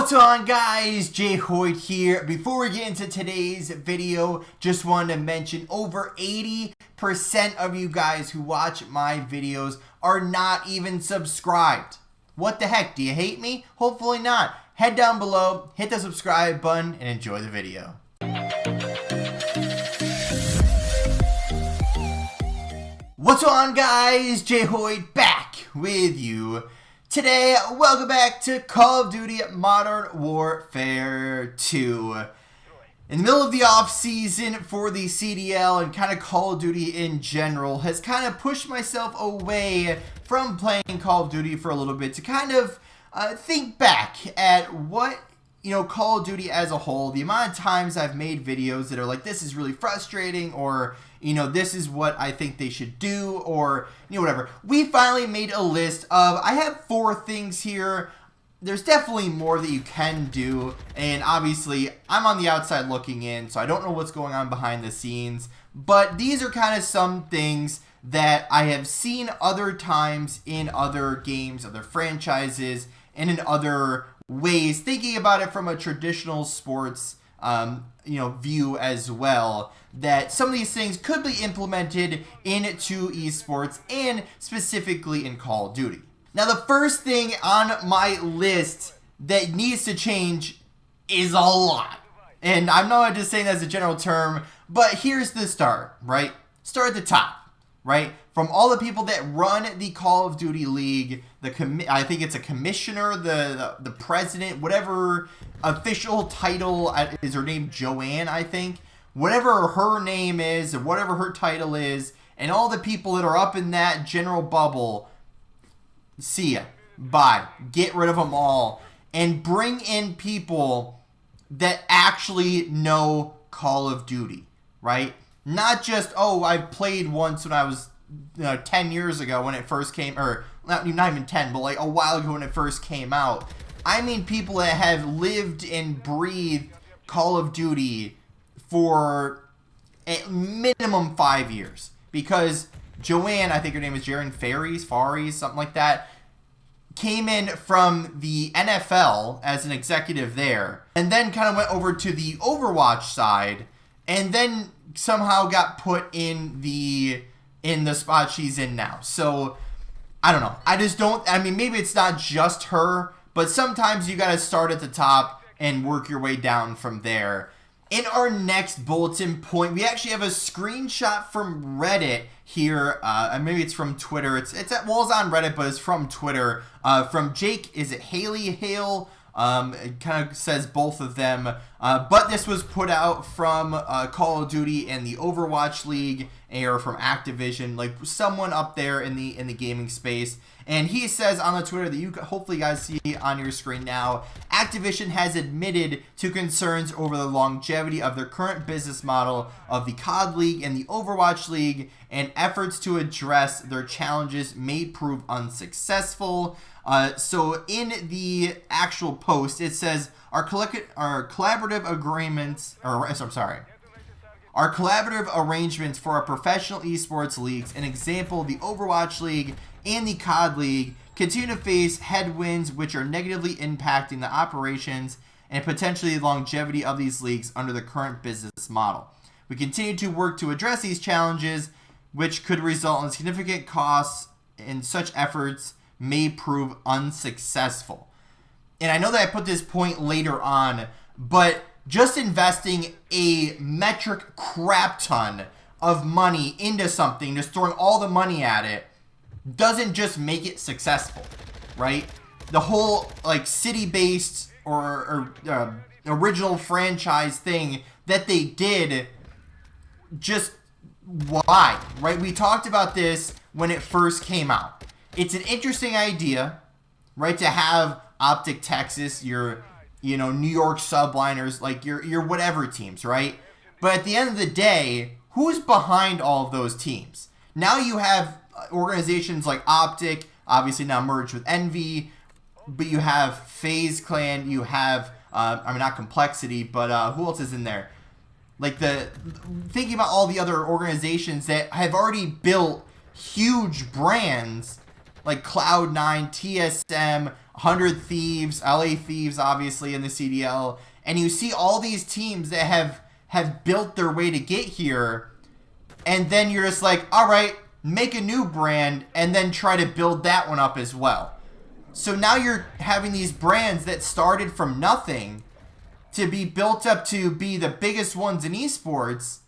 What's on, guys? Jay Hoyt here. Before we get into today's video, just wanted to mention over 80% of you guys who watch my videos are not even subscribed. What the heck? Do you hate me? Hopefully not. Head down below, hit the subscribe button, and enjoy the video. What's on, guys? Jay Hoyt back with you. Today, welcome back to Call of Duty Modern Warfare 2. In the middle of the off-season for the CDL and kind of Call of Duty in general has kind of pushed myself away from playing Call of Duty for a little bit to kind of think back at what, Call of Duty as a whole, the amount of times I've made videos that are like, this is really frustrating, or, this is what I think they should do, or, whatever. We finally made a list of, I have 4 things here. There's definitely more that you can do, and obviously, I'm on the outside looking in, so I don't know what's going on behind the scenes, but these are kind of some things that I have seen other times in other games, other franchises, and in other ways, thinking about it from a traditional sports view as well, that some of these things could be implemented into esports and specifically in Call of Duty. Now, the first thing on my list that needs to change is a lot. And I'm not just saying that as a general term, but here's the start, right? Start at the top, right? From all the people that run the Call of Duty League, I think it's a commissioner, the president, whatever official title, is her name Joanne, I think? Whatever her name is, or whatever her title is, and all the people that are up in that general bubble, see ya. Bye. Get rid of them all. And bring in people that actually know Call of Duty, right? Not just, oh, I played once when I was 10 years ago when it first came, or not even 10, but like a while ago when it first came out. I mean people that have lived and breathed Call of Duty for at minimum 5 years. Because Joanne, I think her name is Jaren Faries, something like that, came in from the NFL as an executive there, and then kind of went over to the Overwatch side, and then somehow got put in the spot she's in now. So, I don't know. Maybe it's not just her, but sometimes you gotta start at the top and work your way down from there. In our next bulletin point, we actually have a screenshot from Reddit here. Maybe it's from Twitter. It's on Reddit, but it's from Twitter. From Jake, is it Haley Hale? It kind of says both of them. But this was put out from Call of Duty and the Overwatch League, or from Activision, like someone up there in the gaming space. And he says on the Twitter that you hopefully guys see on your screen now, Activision has admitted to concerns over the longevity of their current business model of the COD League and the Overwatch League, and efforts to address their challenges may prove unsuccessful. So in the actual post, it says, our collaborative arrangements for our professional esports leagues, an example, the Overwatch League and the COD League, continue to face headwinds which are negatively impacting the operations and potentially the longevity of these leagues under the current business model. We continue to work to address these challenges, which could result in significant costs, and such efforts may prove unsuccessful. And I know that I put this point later on, but just investing a metric crap ton of money into something, just throwing all the money at it, doesn't just make it successful, right? The whole city-based or original franchise thing that they did, just why, right? We talked about this when it first came out. It's an interesting idea, right, to have Optic Texas, your New York Subliners, like your whatever teams, right? But at the end of the day, who's behind all of those teams? Now you have organizations like Optic, obviously now merged with Envy, but you have FaZe Clan, you have, not Complexity, but who else is in there? Thinking about all the other organizations that have already built huge brands like Cloud9, TSM, 100 Thieves, LA Thieves, obviously, in the CDL. And you see all these teams that have built their way to get here. And then you're just like, all right, make a new brand and then try to build that one up as well. So now you're having these brands that started from nothing to be built up to be the biggest ones in esports.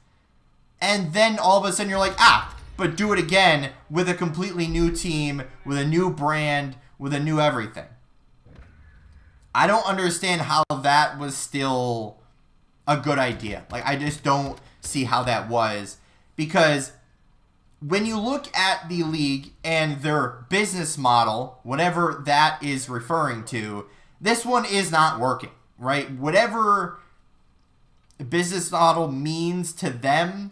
And then all of a sudden you're like, but do it again with a completely new team, with a new brand, with a new everything. I don't understand how that was still a good idea. Like, I just don't see how that was. Because when you look at the league and their business model, whatever that is referring to, this one is not working, right? Whatever business model means to them,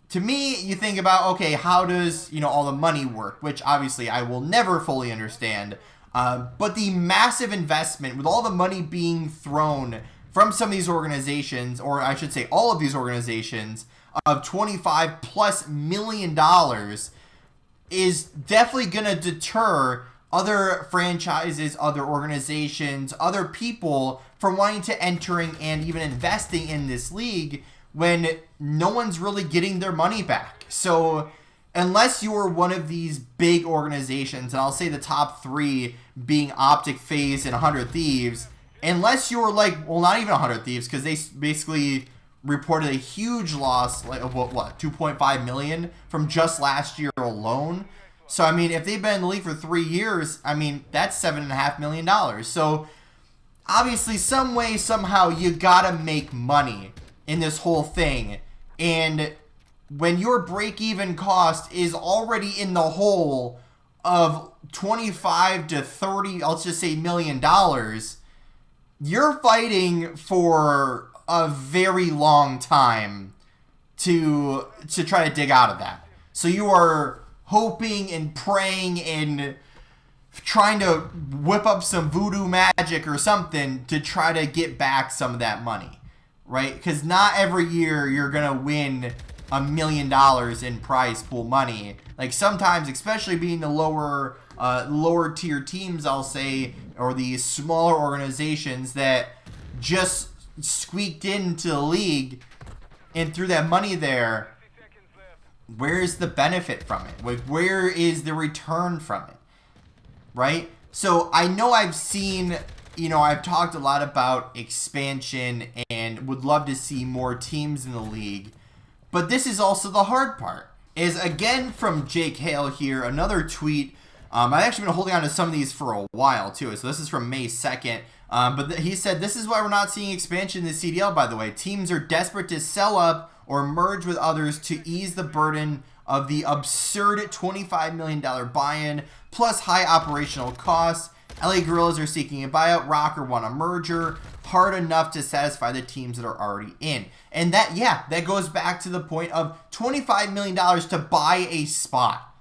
to me, you think about, okay, how does, all the money work? Which, obviously, I will never fully understand. But the massive investment, with all the money being thrown from some of these organizations, or I should say all of these organizations, of $25+ million, is definitely going to deter other franchises, other organizations, other people from wanting to entering and even investing in this league when no one's really getting their money back. So unless you're one of these big organizations, and I'll say the top 3 being Optic, FaZe, and 100 Thieves, unless you're like, well, not even 100 Thieves, because they basically reported a huge loss, like what, 2.5 million from just last year alone. So, I mean, if they've been in the league for 3 years, I mean, that's $7.5 million. So, obviously, some way, somehow, you gotta make money in this whole thing. And when your break-even cost is already in the hole of 25 to 30, let's just say, $1 million, you're fighting for a very long time to try to dig out of that. So you are hoping and praying and trying to whip up some voodoo magic or something to try to get back some of that money, right? Because not every year you're going to win $1 million in prize pool money. Like, sometimes, especially being the lower tier teams, I'll say, or the smaller organizations that just squeaked into the league and threw that money there, where's the benefit from it? Like, where is the return from it, right? So I know I've seen, I've talked a lot about expansion and would love to see more teams in the league, but this is also the hard part. Is, again, from Jake Hale here, another tweet. I've actually been holding on to some of these for a while, too. So this is from May 2nd. But he said, this is why we're not seeing expansion in the CDL, by the way. Teams are desperate to sell up or merge with others to ease the burden of the absurd $25 million buy-in, plus high operational costs. LA Guerrillas are seeking a buyout. Rocker want a merger. Hard enough to satisfy the teams that are already in. And that goes back to the point of $25 million to buy a spot.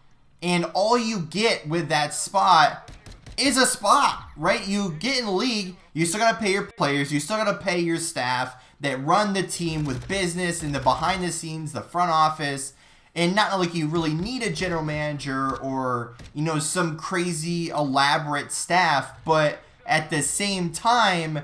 And all you get with that spot is a spot, right? You get in the league, you still got to pay your players, you still got to pay your staff that run the team with business and the behind the scenes, the front office. And not like you really need a general manager or, some crazy elaborate staff, but at the same time,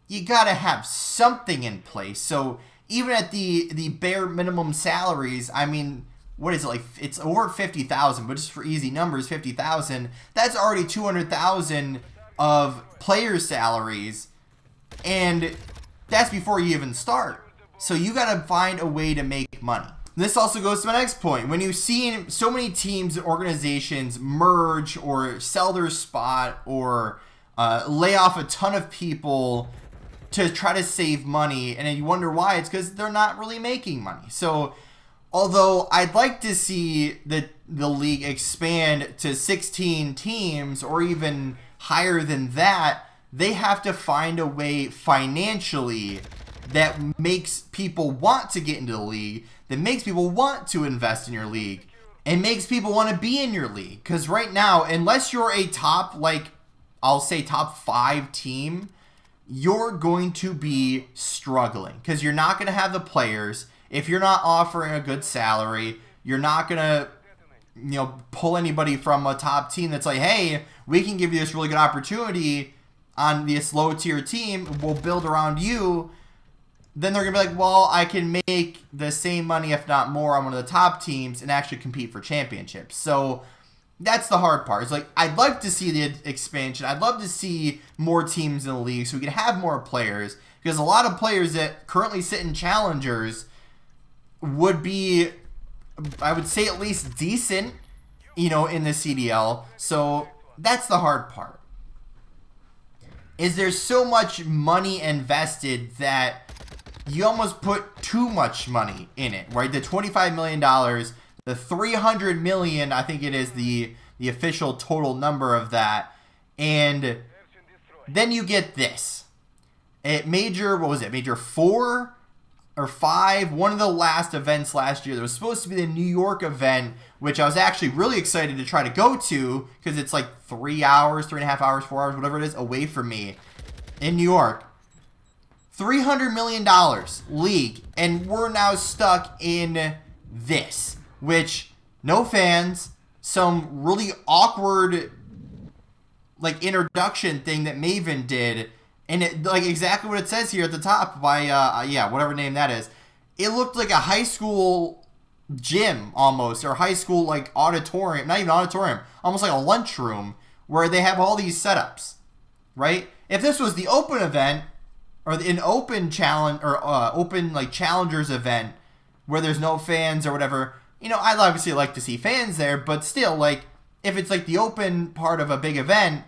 you got to have something in place. So even at the bare minimum salaries, I mean, what is it, like, it's over 50,000, but just for easy numbers, 50,000, that's already 200,000 of player salaries, and that's before you even start. So you got to find a way to make money. This also goes to my next point. When you've seen so many teams and organizations merge or sell their spot or lay off a ton of people to try to save money, and then you wonder why, it's because they're not really making money. So although I'd like to see the league expand to 16 teams or even higher than that, they have to find a way financially that makes people want to get into the league, that makes people want to invest in your league, and makes people want to be in your league. Because right now, unless you're a top, I'll say top 5 team, you're going to be struggling. Because you're not going to have the players. If you're not offering a good salary, you're not going to pull anybody from a top team that's like, hey, we can give you this really good opportunity on this low tier team, we'll build around you, then they're going to be like, well, I can make the same money, if not more, on one of the top teams and actually compete for championships. So that's the hard part. It's like, I'd like to see the expansion. I'd love to see more teams in the league so we can have more players, because a lot of players that currently sit in challengers would be, I would say, at least decent, in the CDL. So that's the hard part. Is there's so much money invested that you almost put too much money in it, right? The $25 million, the $300 million, I think it is the official total number of that. And then you get this. At Major 4 or 5, one of the last events last year, there was supposed to be the New York event, which I was actually really excited to try to go to, because it's like 3 hours, 3.5 hours, 4 hours, whatever it is, away from me in New York. $300 million league, and we're now stuck in this, which, no fans, some really awkward introduction thing that Maven did, and it, exactly what it says here at the top by whatever name that is. It looked like a high school gym almost, or high school auditorium, not even auditorium, almost like a lunchroom where they have all these setups, right? If this was the open event, or an open challenge, or open challengers event where there's no fans or whatever, I'd obviously like to see fans there, but still, if it's the open part of a big event,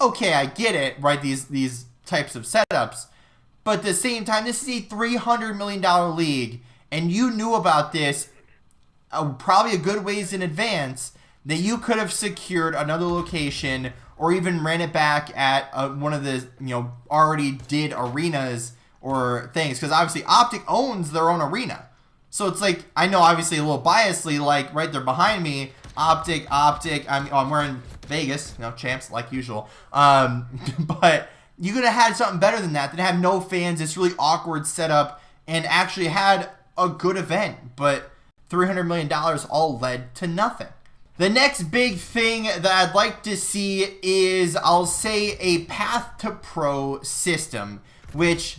okay, I get it, right? These types of setups, but at the same time, this is a $300 million league, and you knew about this probably a good ways in advance, that you could have secured another location, or even ran it back at one of the, already did arenas or things. Because obviously Optic owns their own arena. So it's I know obviously a little biasly, right there behind me, Optic, I'm wearing Vegas, champs like usual. But you could have had something better than that have no fans, this really awkward setup, and actually had a good event. But $300 million all led to nothing. The next big thing that I'd like to see is, I'll say, a path to pro system, which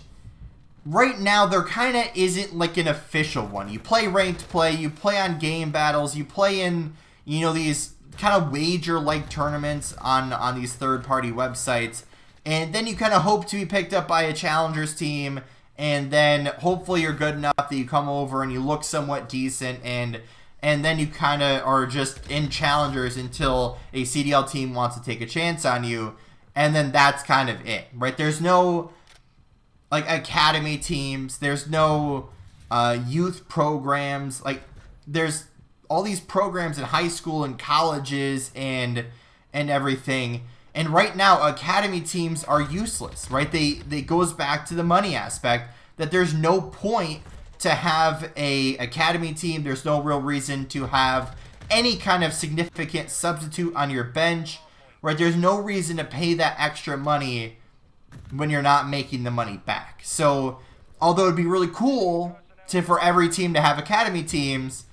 right now there kind of isn't an official one. You play ranked play, you play on game battles, you play in, these kind of wager-like tournaments on these third-party websites, and then you kind of hope to be picked up by a challengers team, and then hopefully you're good enough that you come over and you look somewhat decent, and then you kind of are just in challengers until a CDL team wants to take a chance on you, and then that's kind of it, right? There's no academy teams, there's no youth programs, there's all these programs in high school and colleges and everything, and right now academy teams are useless, right? They goes back to the money aspect, that there's no point to have a academy team. There's no real reason to have any kind of significant substitute on your bench, right? There's no reason to pay that extra money when you're not making the money back. So although it'd be really cool for every team to have academy teams,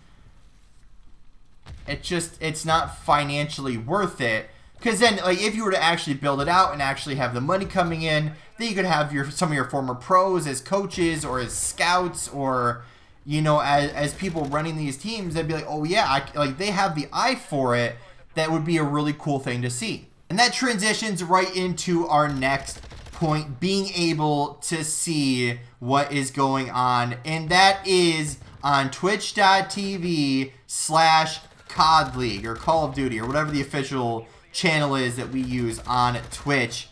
it's not financially worth it. Because then, if you were to actually build it out and actually have the money coming in, then you could have some of your former pros as coaches or as scouts, or, as people running these teams, they'd be like, oh yeah, they have the eye for it. That would be a really cool thing to see. And that transitions right into our next point, being able to see what is going on. And that is on twitch.tv/COD League, or Call of Duty, or whatever the official channel is that we use on Twitch.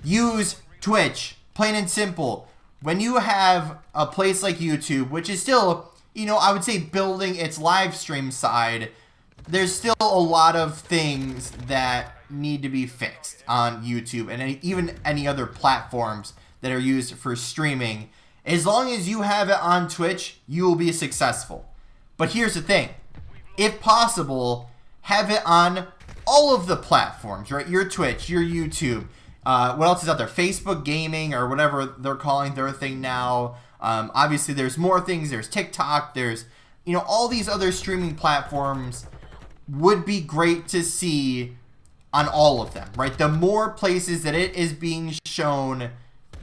Use Twitch, plain and simple. When you have a place like YouTube, which is still, I would say building its live stream side, there's still a lot of things that need to be fixed on YouTube and even any other platforms that are used for streaming. As long as you have it on Twitch, you will be successful. But here's the thing. If possible, have it on all of the platforms, right? Your Twitch, your YouTube. What else is out there? Facebook Gaming, or whatever they're calling their thing now. Obviously, there's more things. There's TikTok. There's, all these other streaming platforms. would be great to see on all of them, right? The more places that it is being shown,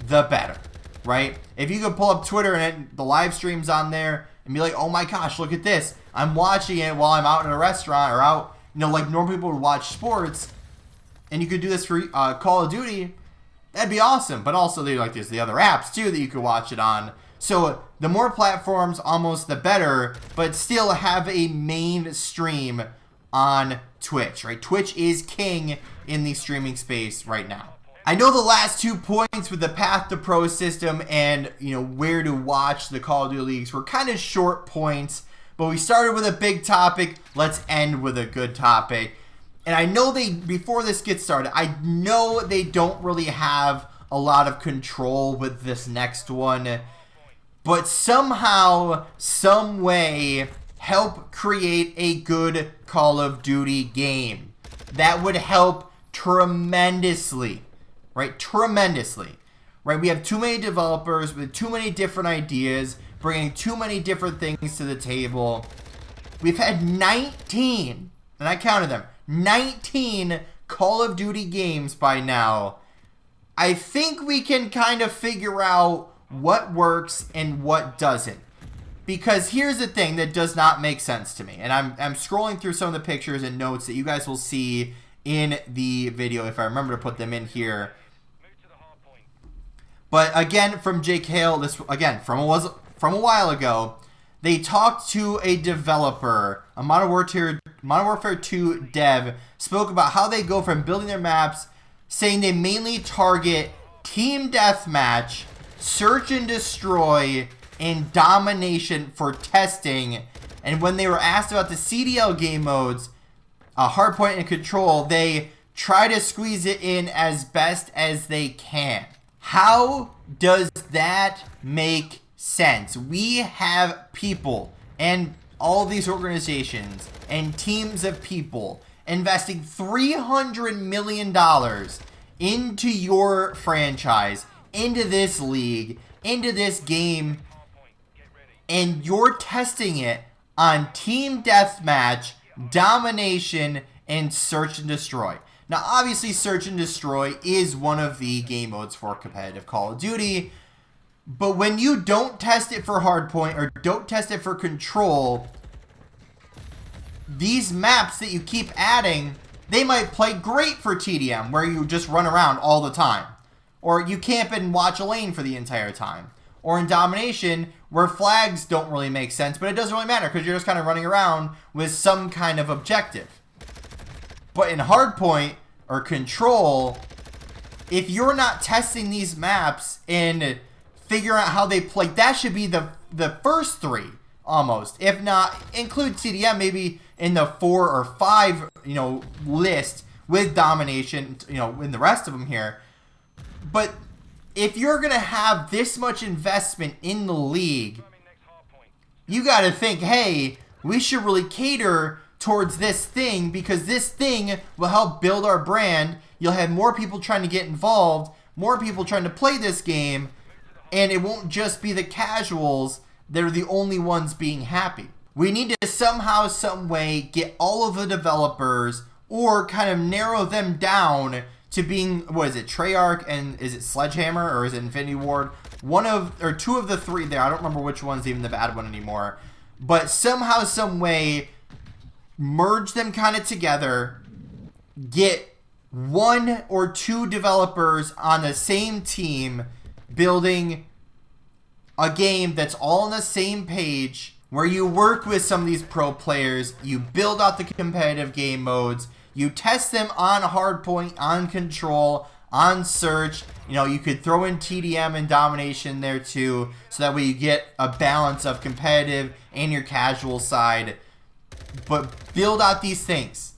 the better, right? If you could pull up Twitter and the live streams on there and be like, oh my gosh, look at this. I'm watching it while I'm out in a restaurant or out, like normal people would watch sports, and you could do this for Call of Duty, that'd be awesome. But also, there's the other apps too that you could watch it on. So the more platforms, almost the better, but still have a main stream on Twitch, right? Twitch is king in the streaming space right now. I know the last 2 points with the Path to Pro system and, where to watch the Call of Duty leagues were kind of short points, but we started with a big topic. Let's end with a good topic. And I know before this gets started, I know they don't really have a lot of control with this next one, but somehow, some way, help create a good Call of Duty game. That would help tremendously, right? Tremendously, right? We have too many developers with too many different ideas, bringing too many different things to the table. We've had 19, and I counted them, 19 Call of Duty games by now. I think we can kind of figure out what works and what doesn't. Because here's the thing that does not make sense to me. And I'm scrolling through some of the pictures and notes that you guys will see in the video if I remember to put them in here. But again, from Jake Hale, this again from a while ago, they talked to a developer, a Modern Warfare 2 dev, spoke about how they go from building their maps, saying they mainly target team deathmatch, search and destroy, and domination for testing. And when they were asked about the CDL game modes, hardpoint and control, they try to squeeze it in as best as they can. How does that make sense? We have people and all these organizations and teams of people investing $300 million into your franchise, into this league, into this game, and you're testing it on team deathmatch, domination, and search and destroy. Now, obviously, search and destroy is one of the game modes for competitive Call of Duty, but when you don't test it for hardpoint or don't test it for control, these maps that you keep adding, they might play great for TDM, where you just run around all the time. Or you camp and watch a lane for the entire time. Or in domination, where flags don't really make sense, but it doesn't really matter because you're just kind of running around with some kind of objective. But in hardpoint or control, if you're not testing these maps and figuring out how they play, that should be the first three almost. If not, include CDM maybe in the 4 or 5 list with domination, in the rest of them here. But if you're going to have this much investment in the league, you got to think, hey, we should really cater towards this thing because this thing will help build our brand. You'll have more people trying to get involved, more people trying to play this game, and it won't just be the casuals that are the only ones being happy. We need to somehow, some way get all of the developers or kind of narrow them down to being, what is it, Treyarch and is it Sledgehammer or is it Infinity Ward? Two of the three there. I don't remember which one's even the bad one anymore. But somehow, some way, merge them kind of together, get 1 or 2 developers on the same team building a game that's all on the same page, where you work with some of these pro players, you build out the competitive game modes, you test them on hardpoint, on control, on search. You could throw in TDM and domination there too, so that way you get a balance of competitive and your casual side. But build out these things.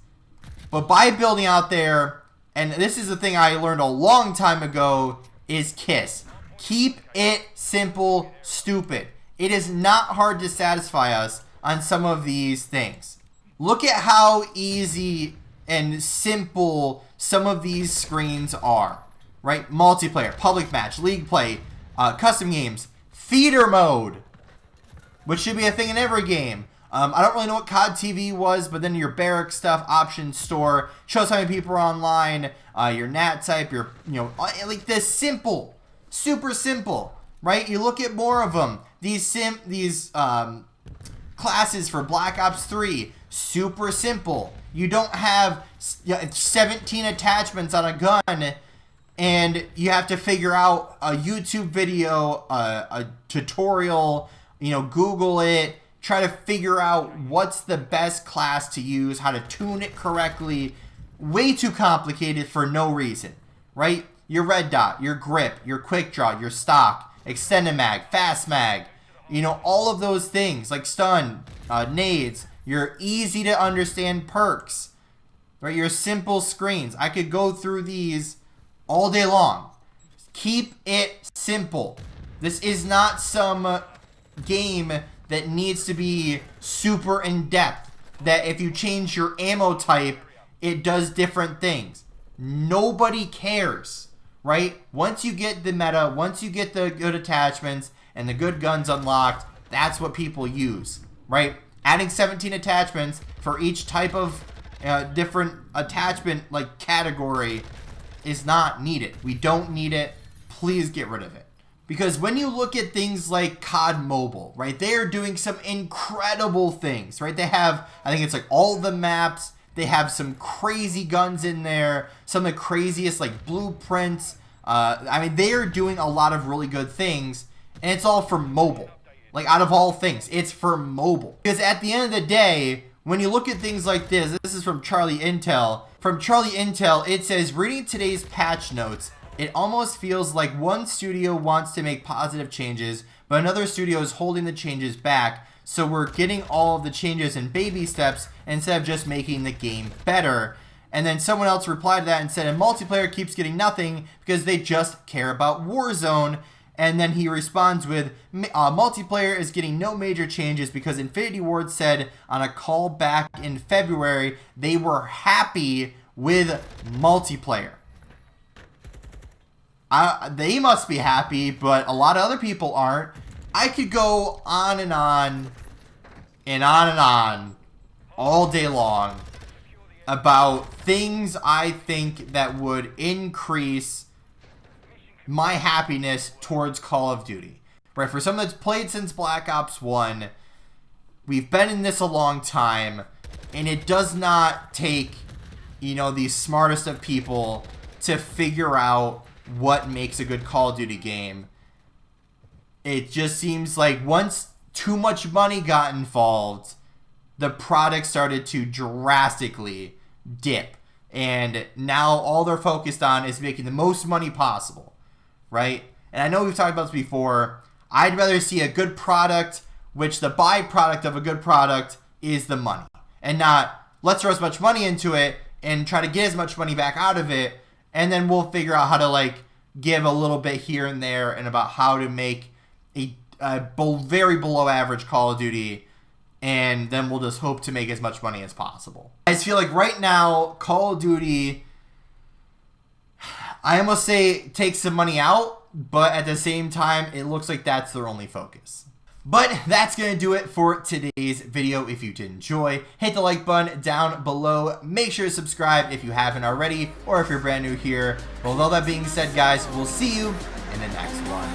But by building out there, and this is the thing I learned a long time ago, is KISS. Keep it simple, stupid. It is not hard to satisfy us on some of these things. Look at how easy and simple some of these screens are, right? Multiplayer, public match, league play, custom games, theater mode, which should be a thing in every game, I don't really know what COD TV was, but then your barrack stuff, options store, shows how many people are online, your nat type, your, like this simple, super simple, right? You look at more of them. These classes for Black Ops 3, super simple. You don't have 17 attachments on a gun, and you have to figure out a YouTube video, a tutorial, Google it, try to figure out what's the best class to use, how to tune it correctly. Way too complicated for no reason, right? Your red dot, your grip, your quick draw, your stock, extended mag, fast mag, all of those things like stun, nades, your easy to understand perks, right? Your simple screens. I could go through these all day long. Keep it simple. This is not some game that needs to be super in depth, that if you change your ammo type, it does different things. Nobody cares, right? Once you get the meta, once you get the good attachments and the good guns unlocked, that's what people use, right? Adding 17 attachments for each type of different attachment like category is not needed. We don't need it. Please get rid of it. Because when you look at things like COD Mobile, right, they are doing some incredible things, right? They have, I think it's like all the maps. They have some crazy guns in there, some of the craziest like blueprints. They are doing a lot of really good things, and it's all for mobile. Like, out of all things, it's for mobile. Because at the end of the day, when you look at things like this is from Charlie Intel. From Charlie Intel, it says, reading today's patch notes, it almost feels like one studio wants to make positive changes, but another studio is holding the changes back. So we're getting all of the changes in baby steps instead of just making the game better. And then someone else replied to that and said, and multiplayer keeps getting nothing because they just care about Warzone. And then he responds with, multiplayer is getting no major changes because Infinity Ward said on a call back in February they were happy with multiplayer. They must be happy, but a lot of other people aren't. I could go on and on and on and on all day long about things I think that would increase my happiness towards Call of Duty. Right, for someone that's played since Black Ops 1, we've been in this a long time, and it does not take, the smartest of people to figure out what makes a good Call of Duty game. It just seems like once too much money got involved, the product started to drastically dip. And now all they're focused on is making the most money possible, right? And I know we've talked about this before. I'd rather see a good product, which the byproduct of a good product is the money. And not, let's throw as much money into it and try to get as much money back out of it, and then we'll figure out how to, give a little bit here and there and about how to make a very below average Call of Duty, and then we'll just hope to make as much money as possible. I just feel like right now, Call of Duty, I almost say takes some money out, but at the same time, it looks like that's their only focus. But that's going to do it for today's video. If you did enjoy, hit the like button down below. Make sure to subscribe if you haven't already, or if you're brand new here. But with all that being said, guys, we'll see you in the next one.